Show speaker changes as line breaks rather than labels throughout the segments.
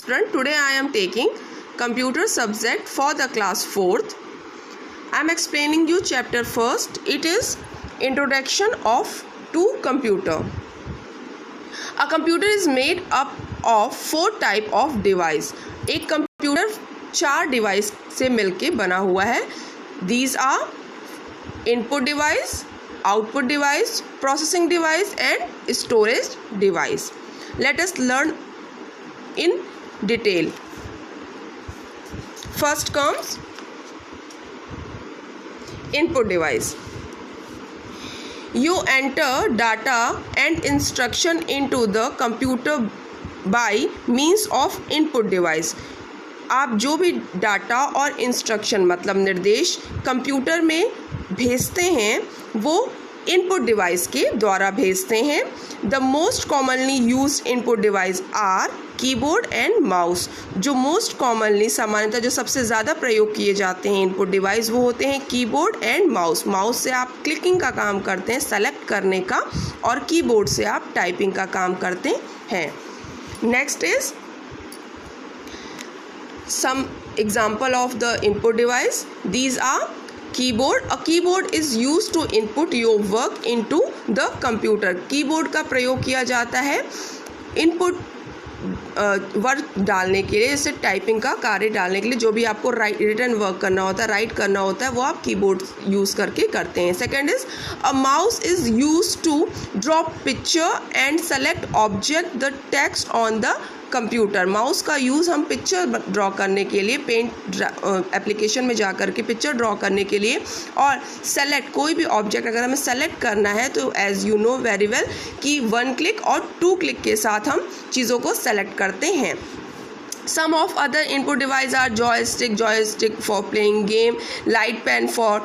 Student, today I am taking computer subject for the class 4th. I am explaining you chapter first. It is introduction to computer. A computer is made up of 4 type of device. एक computer 4 device से मिलके बना हुआ है. These are input device, output device, processing device and storage device. Let us learn in detail. First comes input device. You enter data and instruction into the computer by means of input device. आप जो भी data और instruction मतलब निर्देश computer में भेजते हैं वो इनपुट डिवाइस के द्वारा भेजते हैं. The most commonly used input device are keyboard and mouse. जो मोस्ट कॉमनली सामान्यतः जो सबसे ज़्यादा प्रयोग किए जाते हैं इनपुट डिवाइस वो होते हैं कीबोर्ड एंड माउस. माउस से आप क्लिकिंग का काम करते हैं, सेलेक्ट करने का, और कीबोर्ड से आप टाइपिंग का काम करते हैं. Next is some example of the input device. These are keyboard. A keyboard is used to input your work into the computer. Keyboard का प्रयोग किया जाता है इनपुट वर्क डालने के लिए, जैसे टाइपिंग का कार्य डालने के लिए. जो भी आपको रिटन वर्क करना होता है, राइट करना होता है, वो आप कीबोर्ड यूज़ करके करते हैं. Second is a mouse is use to drop picture and select object the text on the computer. Mouse का यूज़ हम पिक्चर ड्रॉ करने के लिए, पेंट एप्लीकेशन में जा कर के पिक्चर ड्रॉ करने के लिए, और सेलेक्ट कोई भी ऑब्जेक्ट अगर हमें सेलेक्ट करना है तो as you know very well कि 1 क्लिक और 2 क्लिक के साथ हम चीज़ों को सेलेक्ट करते हैं. Some of other input devices are joystick for playing game, light pen for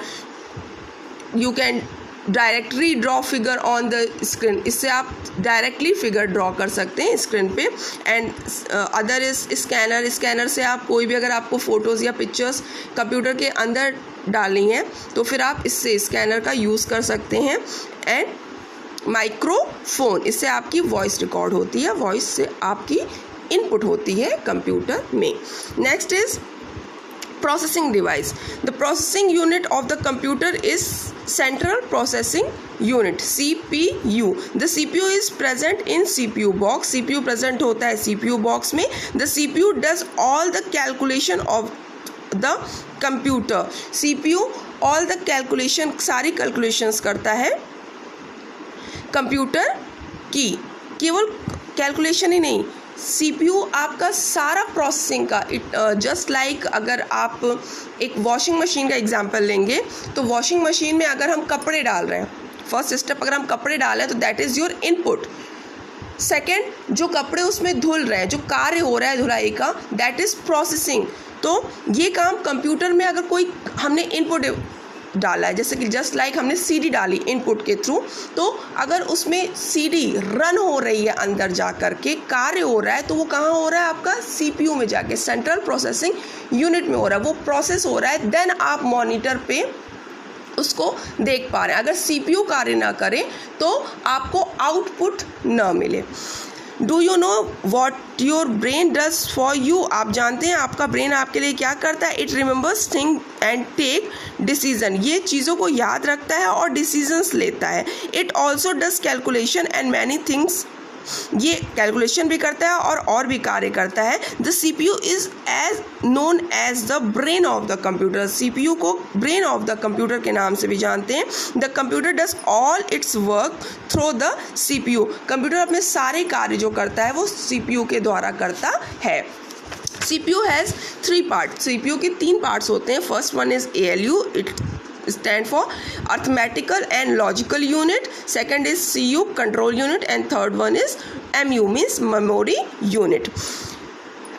you can directly draw figure on the screen. इससे आप डायरेक्टली फिगर ड्रॉ कर सकते हैं स्क्रीन पे. And other is scanner. Scanner से आप कोई भी अगर आपको फ़ोटोज़ या पिक्चर्स कंप्यूटर के अंदर डालनी है तो फिर आप इससे स्कैनर का यूज़ कर सकते हैं. एंड माइक्रोफोन, इससे आपकी वॉइस रिकॉर्ड होती है, वॉइस से आपकी इनपुट होती है कंप्यूटर में. Next is processing device. The processing unit of the computer is central processing unit, CPU. The CPU is present in CPU box. CPU present होता है CPU box में. The CPU does all the calculation of the computer. CPU all the calculation, सारी calculations करता है computer की. केवल calculation ही नहीं, CPU आपका सारा प्रोसेसिंग का जस्ट लाइक अगर आप एक वॉशिंग मशीन का एग्जांपल लेंगे तो वॉशिंग मशीन में अगर हम कपड़े डाल रहे हैं, फर्स्ट स्टेप अगर हम कपड़े डाल रहे हैं तो that is your input. Second, जो कपड़े उसमें धुल रहे हैं, जो कार्य हो रहा है धुलाई का, दैट इज़ प्रोसेसिंग. तो ये काम कंप्यूटर में अगर कोई हमने इनपुट डाला है, जैसे कि जस्ट लाइक हमने CD डाली इनपुट के थ्रू, तो अगर उसमें CD रन हो रही है, अंदर जा कर के कार्य हो रहा है, तो वो कहाँ हो रहा है? आपका CPU में जाके सेंट्रल प्रोसेसिंग यूनिट में हो रहा है, वो प्रोसेस हो रहा है. देन आप मॉनिटर पे उसको देख पा रहे हैं. अगर CPU कार्य ना करे तो आपको आउटपुट ना मिले. Do you know what your brain does for you. आप जानते हैं आपका ब्रेन आपके लिए क्या करता है? It remembers thing and take decision. ये चीज़ों को याद रखता है और डिसीजंस लेता है. It also does calculation and many things. ये कैलकुलेशन भी करता है और भी कार्य करता है. The CPU is as known as the brain of the computer. CPU को ब्रेन ऑफ द कंप्यूटर के नाम से भी जानते हैं. The computer does all its work through the CPU. Computer अपने सारे कार्य जो करता है वो CPU के द्वारा करता है. CPU has 3 part. CPU के 3 पार्ट्स होते हैं. First one is ALU. It stand for arithmetical and logical unit. Second is CU, control unit, and third one is MU, means memory unit.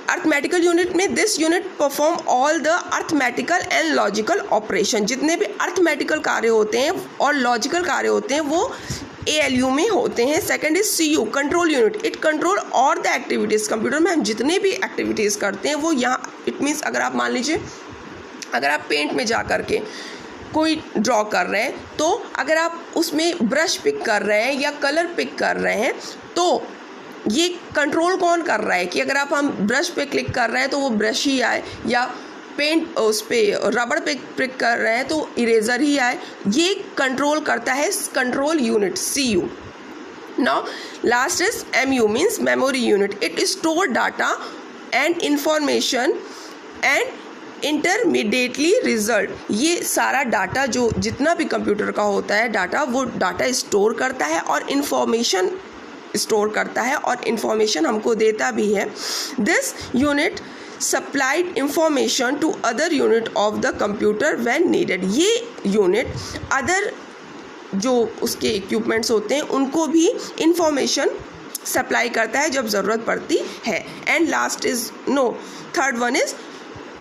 Arithmetical unit में this unit perform all the arithmetical and logical operation. जितने भी arithmetical कार्य होते हैं और logical कार्य होते हैं वो ALU में होते हैं. Second is CU, control unit. It control और द एक्टिविटीज़. कंप्यूटर में हम जितने भी एक्टिविटीज़ करते हैं वो यहाँ, इट मीन्स अगर आप मान लीजिए अगर आप पेंट में जा कर के कोई ड्रॉ कर रहे हैं तो अगर आप उसमें ब्रश पिक कर रहे हैं या कलर पिक कर रहे हैं तो ये कंट्रोल कौन कर रहा है कि अगर हम ब्रश पे क्लिक कर रहे हैं तो वो ब्रश ही आए, या पेंट उस पे रबड़ पे क्लिक कर रहे हैं तो इरेजर ही आए। ये कंट्रोल करता है control unit CU। Now last is MU means memory unit. It store data and information and intermediately result. ये सारा डाटा जो जितना भी कंप्यूटर का होता है डाटा, वो डाटा स्टोर करता है और इंफॉर्मेशन स्टोर करता है और इंफॉर्मेशन हमको देता भी है। This unit supplied information to other unit of the computer when needed. ये यूनिट अदर जो उसके इक्विपमेंट्स होते हैं उनको भी इंफॉर्मेशन सप्लाई करता है जब ज़रूरत पड़ती है। And last is third one is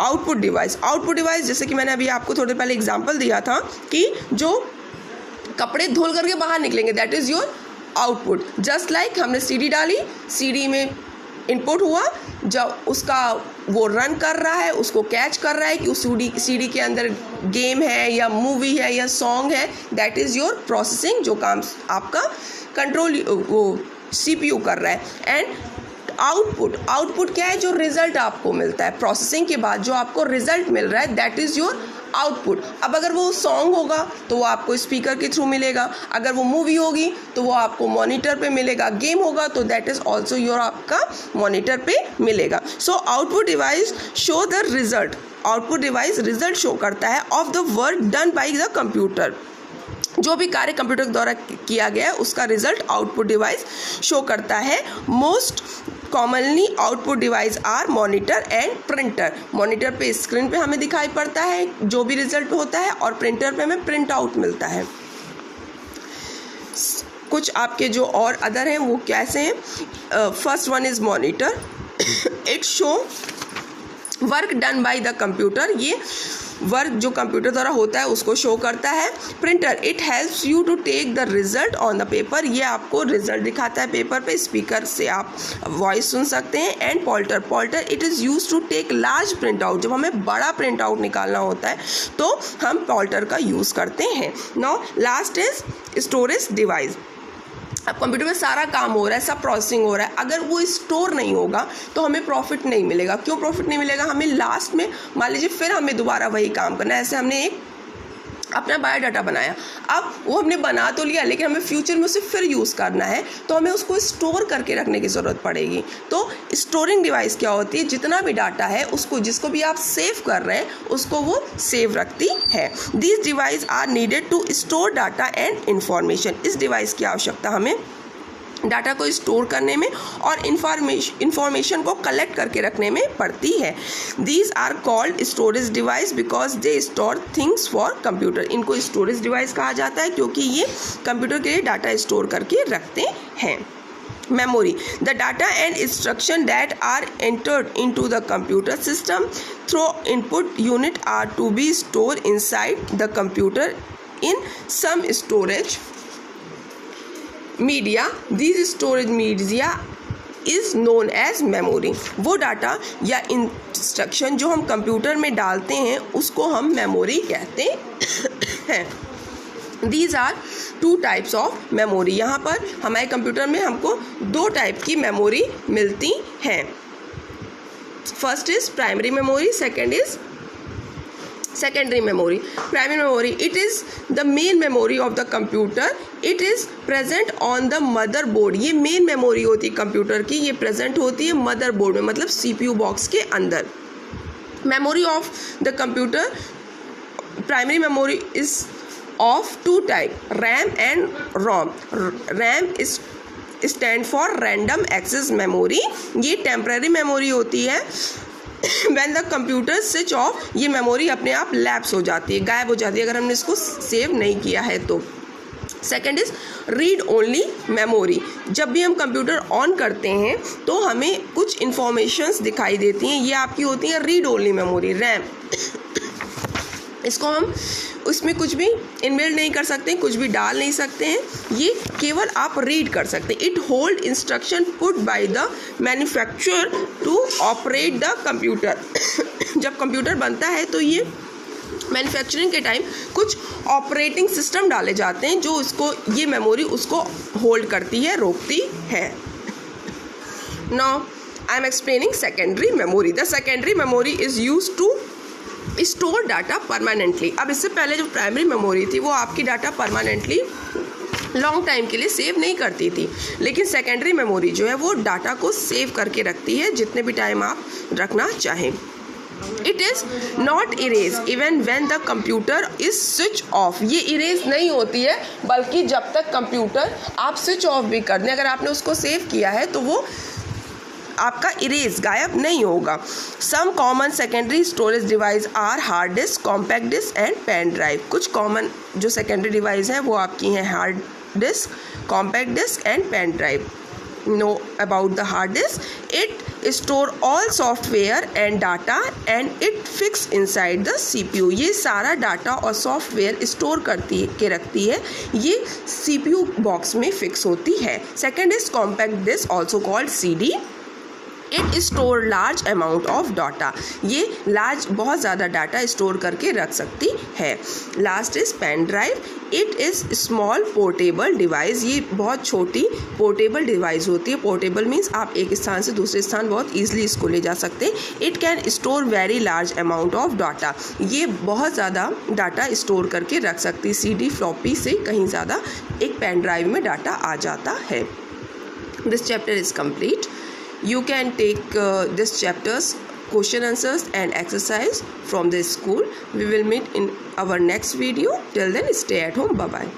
output device. Output device जैसे कि मैंने अभी आपको थोड़े पहले एग्जांपल दिया था कि जो कपड़े धुल करके बाहर निकलेंगे that is your output. Just like हमने CD डाली, CD में इनपुट हुआ, जब उसका वो रन कर रहा है, उसको कैच कर रहा है कि उस CD के अंदर गेम है या मूवी है या सॉन्ग है, दैट इज़ योर प्रोसेसिंग, जो काम आपका कंट्रोल वो CPU कर रहा है। एंड आउटपुट क्या है? जो रिजल्ट आपको मिलता है प्रोसेसिंग के बाद, जो आपको रिजल्ट मिल रहा है दैट इज़ योर आउटपुट। अब अगर वो सॉन्ग होगा तो वो आपको स्पीकर के थ्रू मिलेगा, अगर वो मूवी होगी तो वो आपको मॉनिटर पे मिलेगा, गेम होगा तो दैट इज़ ऑल्सो योर आपका मॉनिटर पे मिलेगा। So output device show the result. Output device result show करता है of the work done by the computer. जो भी कार्य कंप्यूटर द्वारा किया गया है उसका रिजल्ट आउटपुट डिवाइस शो करता है। Most commonly output device are monitor and printer. Monitor पे स्क्रीन पे हमें दिखाई पड़ता है जो भी रिजल्ट होता है, और प्रिंटर पे हमें प्रिंट आउट मिलता है। कुछ आपके जो और अदर हैं वो कैसे हैं? First one is monitor. It show work done by the computer. ये वर्क जो कंप्यूटर द्वारा होता है उसको शो करता है। Printer, it helps you to take the result on the paper. ये आपको रिजल्ट दिखाता है पेपर पे, स्पीकर से आप वॉइस सुन सकते हैं। And plotter, it is use to take large print out. जब हमें बड़ा प्रिंट आउट निकालना होता है तो हम पॉल्टर का यूज़ करते हैं। Now last is storage device. अब कंप्यूटर में सारा काम हो रहा है, सब प्रोसेसिंग हो रहा है, अगर वो स्टोर नहीं होगा तो हमें प्रॉफिट नहीं मिलेगा। क्यों प्रॉफिट नहीं मिलेगा? हमें लास्ट में मान लीजिए फिर हमें दोबारा वही काम करना है। ऐसे हमने एक अपना बायोडाटा बनाया, अब वो हमने बना तो लिया लेकिन हमें फ्यूचर में उसे फिर यूज़ करना है तो हमें उसको स्टोर करके रखने की ज़रूरत पड़ेगी। तो स्टोरिंग डिवाइस क्या होती है? जितना भी डाटा है उसको, जिसको भी आप सेव कर रहे हैं उसको वो सेव रखती है। This device are needed to store data and information. इस डिवाइस की आवश्यकता हमें डाटा को स्टोर करने में और इंफॉर्मेशन को कलेक्ट करके रखने में पड़ती है। These are called storage device because they store things for computer. इनको स्टोरेज डिवाइस कहा जाता है क्योंकि ये कंप्यूटर के लिए डाटा स्टोर करके रखते हैं। Memory, the data and instruction that are entered into the computer system through input unit are to be stored inside the computer in some storage media. These storage media is known as memory. वो data या instruction जो हम computer में डालते हैं उसको हम memory कहते हैं। These are two types of memory. यहाँ पर हमारे कंप्यूटर में हमको दो टाइप की मेमोरी मिलती हैं। First is primary memory, second is secondary memory. Primary memory, it is the main memory of the computer. It is present on the motherboard. ये main memory होती है कंप्यूटर की, ये present होती है motherboard में, मतलब CPU box के अंदर। Memory of the computer, primary memory is of two type, RAM and ROM. RAM is stand for random access memory. ये temporary memory होती है। When the computer switch off, ये मेमोरी अपने आप लैप्स हो जाती है, गायब हो जाती है अगर हमने इसको सेव नहीं किया है तो। Second is read only memory. जब भी हम कंप्यूटर ऑन करते हैं तो हमें कुछ इंफॉर्मेशंस दिखाई देती हैं, ये आपकी होती है रीड ओनली मेमोरी, रैम। इसको हम उसमें कुछ भी इनबिल्ड नहीं कर सकते, कुछ भी डाल नहीं सकते हैं, ये केवल आप रीड कर सकते हैं। It hold instruction put by the manufacturer to operate the computer. जब कंप्यूटर बनता है तो ये मैन्युफैक्चरिंग के टाइम कुछ ऑपरेटिंग सिस्टम डाले जाते हैं जो इसको, ये मेमोरी उसको होल्ड करती है, रोकती है। Now I am explaining secondary memory. The secondary memory is used to store data permanently. अब इससे पहले जो प्राइमरी मेमोरी थी वो आपकी डाटा परमानेंटली लॉन्ग टाइम के लिए सेव नहीं करती थी, लेकिन सेकेंडरी मेमोरी जो है वो डाटा को सेव करके रखती है जितने भी टाइम आप रखना चाहें. It is not erase even when the computer is switch off. ये इरेज नहीं होती है, बल्कि जब तक कंप्यूटर आप स्विच ऑफ भी कर दें, अगर आपने उसको सेव किया है तो वो आपका इरेज गायब नहीं होगा. Some common secondary storage device are hard disk, compact disk and pen drive. कुछ कॉमन जो सेकेंडरी डिवाइस हैं वो आपकी हैं hard disk, compact disk and pen drive. Know about the hard disk, it store all software and data and it fix inside the CPU. ये सारा data और software store करती के रखती है, ये CPU बॉक्स में फिक्स होती है. Second is compact disk also called CD. It store large amount of data. ये लार्ज बहुत ज़्यादा डाटा स्टोर करके रख सकती है. Last is pen drive. It is small portable device. ये बहुत छोटी पोर्टेबल डिवाइस होती है. पोर्टेबल मीन्स आप एक स्थान से दूसरे स्थान बहुत ईजिली इसको ले जा सकते हैं. It can store very large amount of data. ये बहुत ज़्यादा डाटा स्टोर करके रख सकती है. CD फ्लॉपी से कहीं ज़्यादा एक पेन ड्राइव में डाटा आ जाता है. This chapter is complete. You can take this chapter's question answers and exercise from the school. We will meet in our next video. Till then, stay at home. Bye bye.